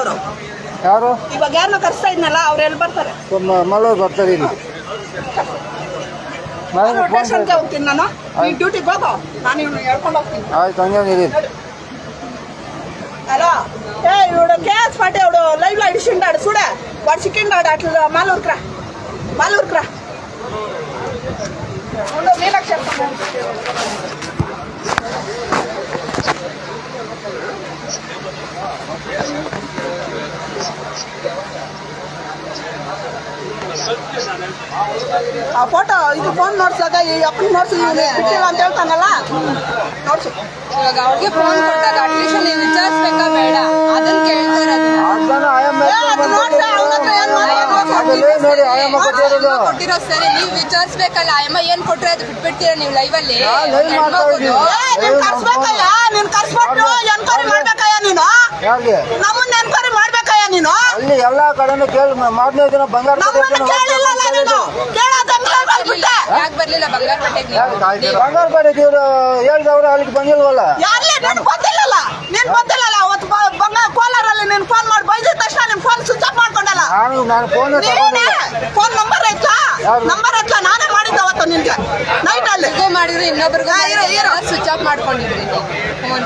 ಅವರು ಯಾರು ಇವಾಗ ಯಾರನ್ನ ಕರೆಸ್ತಾ ಇದ್ನಲ್ಲ ಅವ್ರು ಎಲ್ಲಿ ಬರ್ತಾರೆ? ಮಲ್ಲೂರು ಬರ್ತಾರೆ ಇಲ್ಲಿ ಸ್ಟೇಷನ್ಗೆ ಹೋಗ್ತೀನಿ ನಾನು. ಈ ಡ್ಯೂಟಿಗೆ ಹೋಗೋ, ನಾನು ಇವ್ನು ಹೇಳ್ಕೊಂಡು ಹೋಗ್ತೀನಿ. ಆಯ್ತು ಹಂಗೇನಿರಿ. హలో ఏ ఇవిడ కేఎస్ పార్టీ ఇవిడు లైవ్ లో ఇడిచిండాడు చూడే వాడు చిక్కిండాడు అట్లా మాలూరుకురా ఉండు మీలకు చెప్తాను. ಆ ಫೋಟೋ ಇದು ಫೋನ್ ನೋಡ್ಸಾಗ ಈ ಅಪ್ಪನ ನೋಡ್ಸಿ ಬಿಟ್ಟಿಲ್ಲ ಅಂತ ಹೇಳ್ತಾನಲ್ಲ ನೋಡ್ಸು. ಇವಾಗ ಅವ್ರಿಗೆ ಫೋನ್ ಕೊಟ್ಟಾಗ ಅಟ್ಲೀಸ್ಟ್ ನೀವು ವಿಚಾರಿಸ್ಬೇಕಾ ಬೇಡ ಅದನ್ನ ಕೇಳ್ತಾ ಇರೋದು. ಕೊಟ್ಟಿರೋ ಸರಿ ನೀವು ವಿಚಾರಿಸ್ಬೇಕಲ್ಲ ಅಮ್ಮ ಏನ್ ಕೊಟ್ರೆ ಅದು ಬಿಟ್ಬಿಡ್ತೀರಾ ನೀವು ಲೈವ್ ಅಲ್ಲಿ. ನೀನ್ ಕರ್ಸ್ಬಿಟ್ಟು ಎನ್ಕ್ವೈರಿ ಮಾಡ್ಬೇಕಯ್ಯ ನೀನು. ನಮ್ಮನ್ನ ಎನ್ಕ್ವೈರಿ ಮಾಡ್ಬೇಕಯ್ಯ ನೀನು. ಅಲ್ಲಿ ಎಲ್ಲಾ ಕಡೆನೂ ಕೇಳಿ ಮೊದಲನೇ ದಿನ ಬಂಗಾರ ಯಾಕೆ ಬರ್ಲಿಲ್ಲ ಬಂಗಾರಪೇಟೆಗೆ? ಬಂಗಾರಪೇಟೆಗೆ ಇವರು ಹೇಳಿದವರು ಅಲ್ಲಿಗೆ ಬಂದಿಲ್ವಲ್ಲ. ನೀನ್ ಬಂದಿಲ್ಲಲ್ಲ ಅವತ್ತು ಕೋಲಾರಲ್ಲಿ ನೀನ್ ಫೋನ್ ಮಾಡಿ ಬೈದಿದ ತಕ್ಷಣ ನಿನ್ ಫೋನ್ ಸ್ವಿಚ್ ಆಫ್ ಮಾಡ್ಕೊಂಡಲ್ಲ. ನಾನು ಫೋನ್ ನಂಬರ್ ಐತ್ಲಾ ನಾನೇ ಮಾಡಿದ್ದೆ ಅವತ್ತು ನಿನ್ಗೆ ನೈಟ್ ಅಲ್ಲಿ ಮಾಡಿದ್ರೆ ಇನ್ನೊಬ್ರಿಗೆ ಸ್ವಿಚ್ ಆಫ್ ಮಾಡ್ಕೊಂಡಿದ್ರಿ ಫೋನ್.